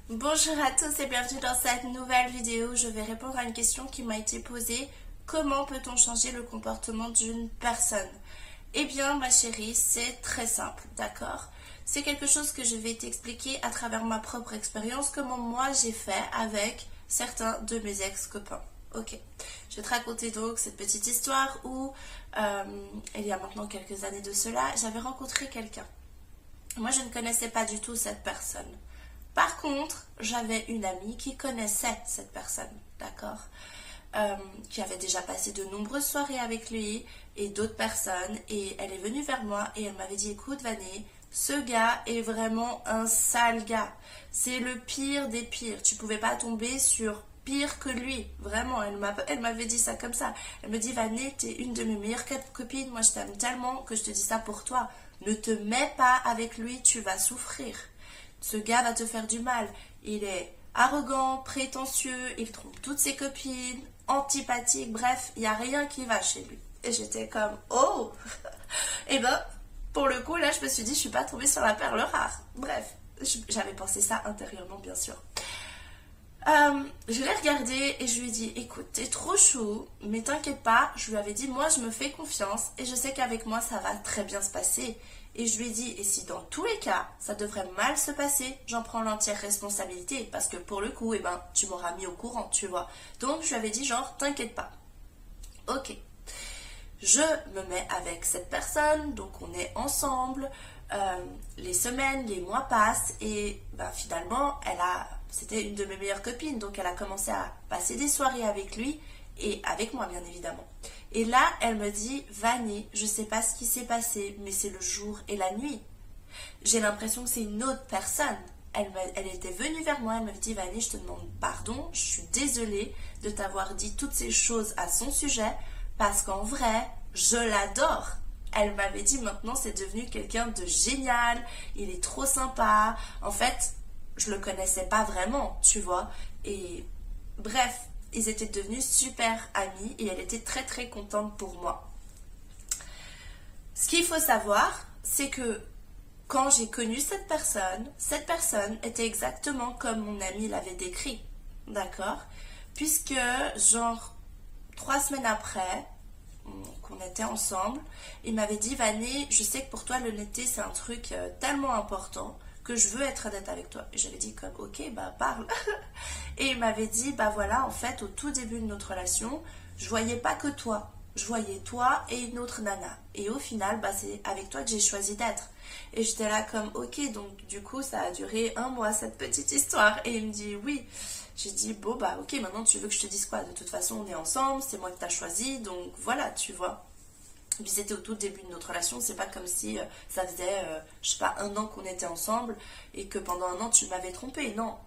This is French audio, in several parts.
Bonjour à tous et bienvenue dans cette nouvelle vidéo. Je vais répondre à une question qui m'a été posée. Comment peut-on changer le comportement d'une personne? Eh bien, ma chérie, c'est très simple, d'accord? C'est quelque chose que je vais t'expliquer à travers ma propre expérience, comment moi j'ai fait avec certains de mes ex-copains. Ok, je vais te raconter donc cette petite histoire où, il y a maintenant quelques années de cela, j'avais rencontré quelqu'un. Moi, je ne connaissais pas du tout cette personne. Par contre, j'avais une amie qui connaissait cette personne, d'accord, qui avait déjà passé de nombreuses soirées avec lui et d'autres personnes. Et elle est venue vers moi et elle m'avait dit, écoute Vanessa, ce gars est vraiment un sale gars. C'est le pire des pires. Tu pouvais pas tomber sur pire que lui. Vraiment, elle m'avait dit ça comme ça. Elle me dit, Vanessa, t'es une de mes meilleures copines. Moi, je t'aime tellement que je te dis ça pour toi. Ne te mets pas avec lui, tu vas souffrir. Ce gars va te faire du mal. Il est arrogant, prétentieux, il trompe toutes ses copines, antipathique, bref, il n'y a rien qui va chez lui. Et j'étais comme, oh. Et ben, pour le coup, là, je me suis dit, je suis pas tombée sur la perle rare. Bref, j'avais pensé ça intérieurement, bien sûr. Je l'ai regardé et je lui ai dit, écoute, t'es trop chou, mais t'inquiète pas, je lui avais dit, moi je me fais confiance et je sais qu'avec moi ça va très bien se passer. Et je lui ai dit, et si dans tous les cas ça devrait mal se passer, j'en prends l'entière responsabilité, parce que pour le coup, eh ben, tu m'auras mis au courant, tu vois. Donc je lui avais dit, genre, t'inquiète pas. Ok, je me mets avec cette personne, donc on est ensemble, les semaines, les mois passent et ben, finalement c'était une de mes meilleures copines, donc elle a commencé à passer des soirées avec lui et avec moi bien évidemment. Et là elle me dit, Vanessa, je sais pas ce qui s'est passé, mais c'est le jour et la nuit. J'ai l'impression que c'est une autre personne. Elle était venue vers moi, elle m'avait dit, Vanessa, je te demande pardon, je suis désolée de t'avoir dit toutes ces choses à son sujet, parce qu'en vrai, je l'adore. Elle m'avait dit, maintenant c'est devenu quelqu'un de génial, il est trop sympa. En fait, je le connaissais pas vraiment, tu vois. Et bref, ils étaient devenus super amis et elle était très très contente pour moi. Ce qu'il faut savoir, c'est que quand j'ai connu cette personne était exactement comme mon ami l'avait décrit, d'accord? Puisque, genre, 3 semaines après qu'on était ensemble, il m'avait dit, Vanessa, je sais que pour toi l'honnêteté c'est un truc tellement important que je veux être honnête avec toi. Et j'avais dit comme, ok, bah parle. Et il m'avait dit, bah voilà, en fait, au tout début de notre relation, je voyais pas que toi. Je voyais toi et une autre nana. Et au final, bah c'est avec toi que j'ai choisi d'être. Et j'étais là comme, ok, donc du coup, ça a duré 1 mois, cette petite histoire. Et il me dit, oui. J'ai dit, bon, bah ok, maintenant tu veux que je te dise quoi? De toute façon, on est ensemble, c'est moi qui t'as choisi, donc voilà, tu vois. Et puis c'était au tout début de notre relation, c'est pas comme si ça faisait, je sais pas, 1 an qu'on était ensemble et que pendant 1 an tu m'avais trompé. Non,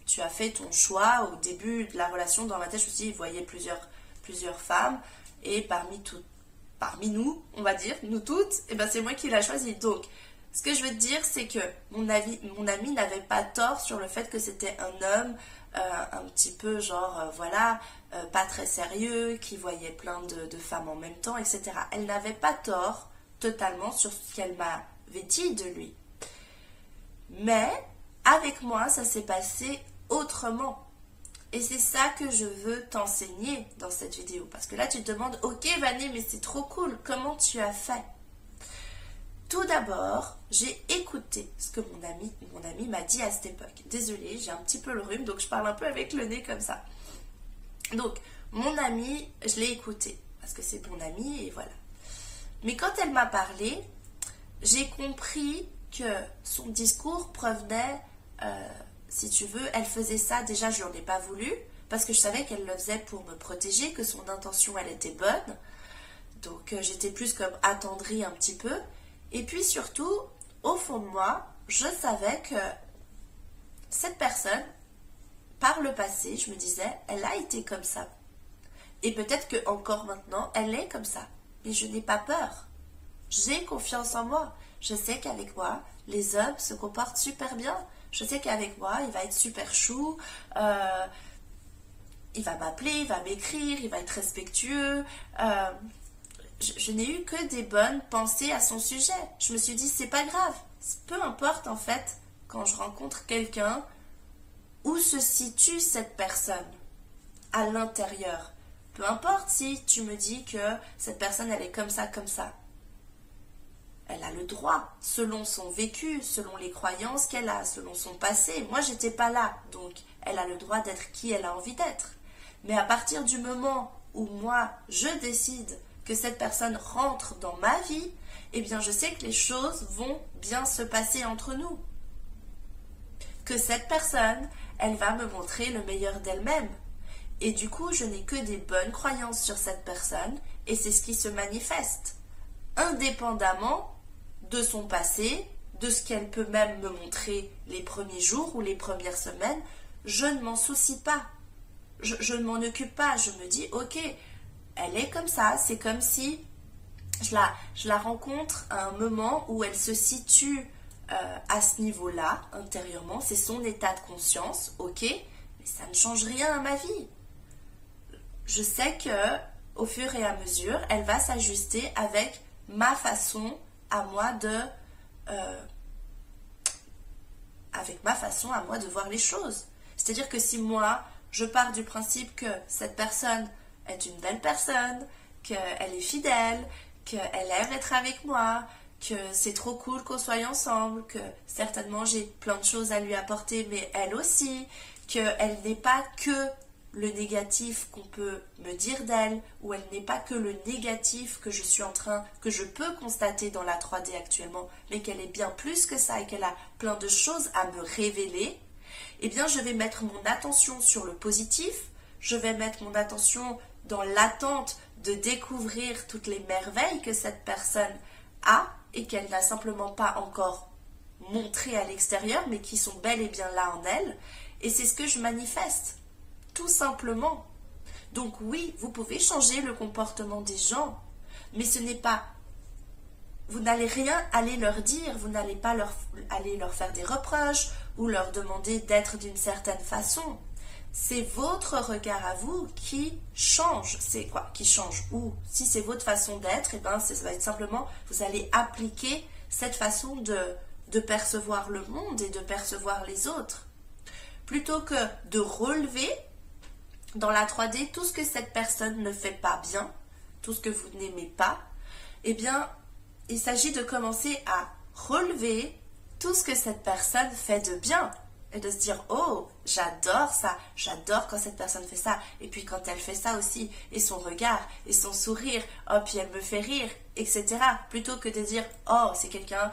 tu as fait ton choix au début de la relation. Dans ma tête, je me suis dit, il voyait plusieurs femmes et parmi nous, on va dire, nous toutes, et ben c'est moi qui l'ai choisi. Donc, ce que je veux te dire, c'est que mon ami n'avait pas tort sur le fait que c'était un homme un petit peu genre, voilà, pas très sérieux, qui voyait plein de femmes en même temps, etc. Elle n'avait pas tort totalement sur ce qu'elle m'avait dit de lui. Mais avec moi, ça s'est passé autrement. Et c'est ça que je veux t'enseigner dans cette vidéo. Parce que là, tu te demandes, ok Vanessa, mais c'est trop cool, comment tu as fait? Tout d'abord, j'ai écouté ce que mon ami m'a dit à cette époque. Désolée, j'ai un petit peu le rhume, donc je parle un peu avec le nez comme ça. Donc, mon ami, je l'ai écouté, parce que c'est mon ami, et voilà. Mais quand elle m'a parlé, j'ai compris que son discours provenait, si tu veux, elle faisait ça, déjà je n'en ai pas voulu, parce que je savais qu'elle le faisait pour me protéger, que son intention, elle était bonne. Donc, j'étais plus comme attendrie un petit peu. Et puis surtout, au fond de moi, je savais que cette personne, par le passé, je me disais, elle a été comme ça. Et peut-être que encore maintenant, elle est comme ça. Mais je n'ai pas peur. J'ai confiance en moi. Je sais qu'avec moi, les hommes se comportent super bien. Je sais qu'avec moi, il va être super chou. Il va m'appeler, il va m'écrire, il va être respectueux. Je n'ai eu que des bonnes pensées à son sujet. Je me suis dit, c'est pas grave. Peu importe en fait, quand je rencontre quelqu'un où se situe cette personne à l'intérieur. Peu importe si tu me dis que cette personne, elle est comme ça, comme ça. Elle a le droit, selon son vécu, selon les croyances qu'elle a, selon son passé. Moi, j'étais pas là, donc elle a le droit d'être qui elle a envie d'être. Mais à partir du moment où moi, je décide que cette personne rentre dans ma vie, eh bien, je sais que les choses vont bien se passer entre nous. Que cette personne, elle va me montrer le meilleur d'elle-même. Et du coup, je n'ai que des bonnes croyances sur cette personne, et c'est ce qui se manifeste. Indépendamment de son passé, de ce qu'elle peut même me montrer les premiers jours ou les premières semaines, je ne m'en soucie pas. Je ne m'en occupe pas. Je me dis, ok, elle est comme ça. C'est comme si je la rencontre à un moment où elle se situe à ce niveau-là, intérieurement. C'est son état de conscience, ok, mais ça ne change rien à ma vie. Je sais que au fur et à mesure, elle va s'ajuster avec ma façon à moi de voir les choses. C'est-à-dire que si moi, je pars du principe que cette personne est une belle personne, qu'elle est fidèle, qu'elle aime être avec moi, que c'est trop cool qu'on soit ensemble, que certainement j'ai plein de choses à lui apporter, mais elle aussi, qu'elle n'est pas que le négatif qu'on peut me dire d'elle, ou elle n'est pas que le négatif que je peux constater dans la 3D actuellement, mais qu'elle est bien plus que ça et qu'elle a plein de choses à me révéler, eh bien je vais mettre mon attention sur le positif, je vais mettre mon attention dans l'attente de découvrir toutes les merveilles que cette personne a et qu'elle n'a simplement pas encore montrées à l'extérieur, mais qui sont bel et bien là en elle, et c'est ce que je manifeste. Tout simplement. Donc oui, vous pouvez changer le comportement des gens, mais ce n'est pas... Vous n'allez rien aller leur dire, vous n'allez pas aller leur faire des reproches ou leur demander d'être d'une certaine façon. C'est votre regard à vous qui change. C'est quoi qui change? Ou si c'est votre façon d'être, eh ben, ça va être simplement, vous allez appliquer cette façon de percevoir le monde et de percevoir les autres. Plutôt que de relever dans la 3D tout ce que cette personne ne fait pas bien, tout ce que vous n'aimez pas, eh bien, il s'agit de commencer à relever tout ce que cette personne fait de bien et de se dire, oh, j'adore ça, j'adore quand cette personne fait ça, et puis quand elle fait ça aussi, et son regard, et son sourire, oh, puis elle me fait rire, etc. Plutôt que de dire, oh, c'est quelqu'un,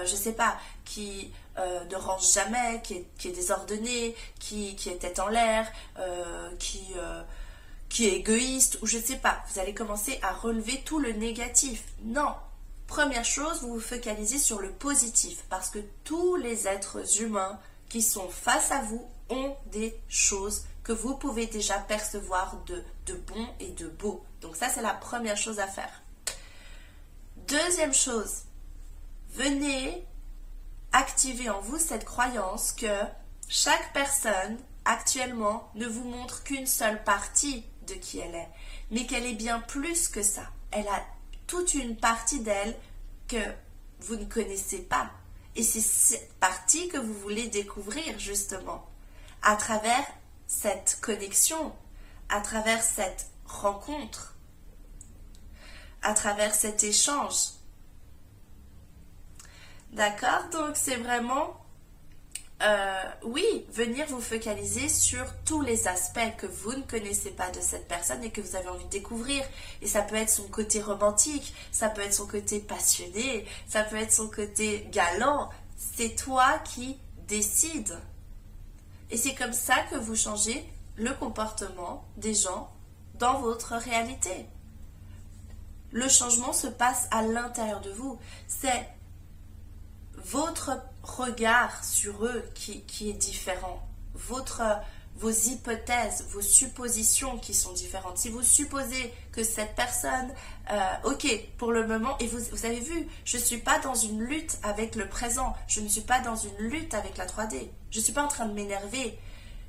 je sais pas, qui ne range jamais, qui est désordonné, qui est tête en l'air, qui est égoïste, ou je sais pas. Vous allez commencer à relever tout le négatif. Non. Première chose, vous vous focalisez sur le positif, parce que tous les êtres humains qui sont face à vous ont des choses que vous pouvez déjà percevoir de bon et de beau. Donc ça, c'est la première chose à faire. Deuxième chose, venez activer en vous cette croyance que chaque personne actuellement ne vous montre qu'une seule partie de qui elle est, mais qu'elle est bien plus que ça. Elle a toute une partie d'elle que vous ne connaissez pas. Et c'est cette partie que vous voulez découvrir justement à travers cette connexion, à travers cette rencontre, à travers cet échange. D'accord? Donc c'est vraiment, oui, venir vous focaliser sur tous les aspects que vous ne connaissez pas de cette personne et que vous avez envie de découvrir. Et ça peut être son côté romantique, ça peut être son côté passionné, ça peut être son côté galant. C'est toi qui décides. Et c'est comme ça que vous changez le comportement des gens dans votre réalité. Le changement se passe à l'intérieur de vous. C'est votre regard sur eux qui est différent. Vos hypothèses, vos suppositions qui sont différentes. Si vous supposez que cette personne, ok, pour le moment, et vous avez vu, je ne suis pas dans une lutte avec le présent, je ne suis pas dans une lutte avec la 3D, je ne suis pas en train de m'énerver.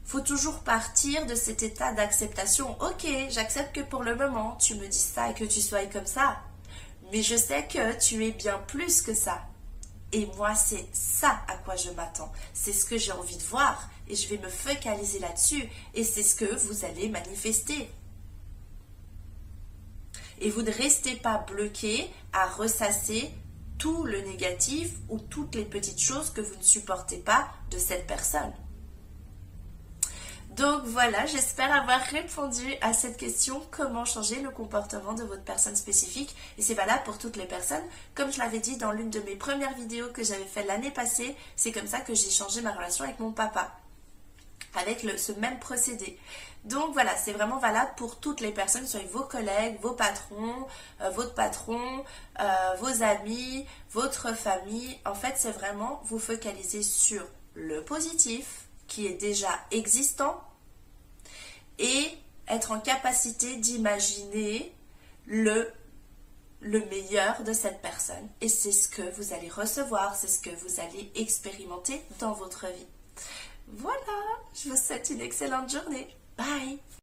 Il faut toujours partir de cet état d'acceptation. Ok, j'accepte que pour le moment, tu me dises ça et que tu sois comme ça, mais je sais que tu es bien plus que ça. Et moi, c'est ça à quoi je m'attends. C'est ce que j'ai envie de voir et je vais me focaliser là-dessus. Et c'est ce que vous allez manifester. Et vous ne restez pas bloqué à ressasser tout le négatif ou toutes les petites choses que vous ne supportez pas de cette personne. Donc voilà, j'espère avoir répondu à cette question, comment changer le comportement de votre personne spécifique. Et c'est valable pour toutes les personnes. Comme je l'avais dit dans l'une de mes premières vidéos que j'avais fait l'année passée, c'est comme ça que j'ai changé ma relation avec mon papa. Avec ce même procédé. Donc voilà, c'est vraiment valable pour toutes les personnes, que ce soit vos collègues, vos patrons, votre patron, vos amis, votre famille. En fait, c'est vraiment vous focaliser sur le positif qui est déjà existant et être en capacité d'imaginer le meilleur de cette personne. Et c'est ce que vous allez recevoir, c'est ce que vous allez expérimenter dans votre vie. Voilà, je vous souhaite une excellente journée. Bye!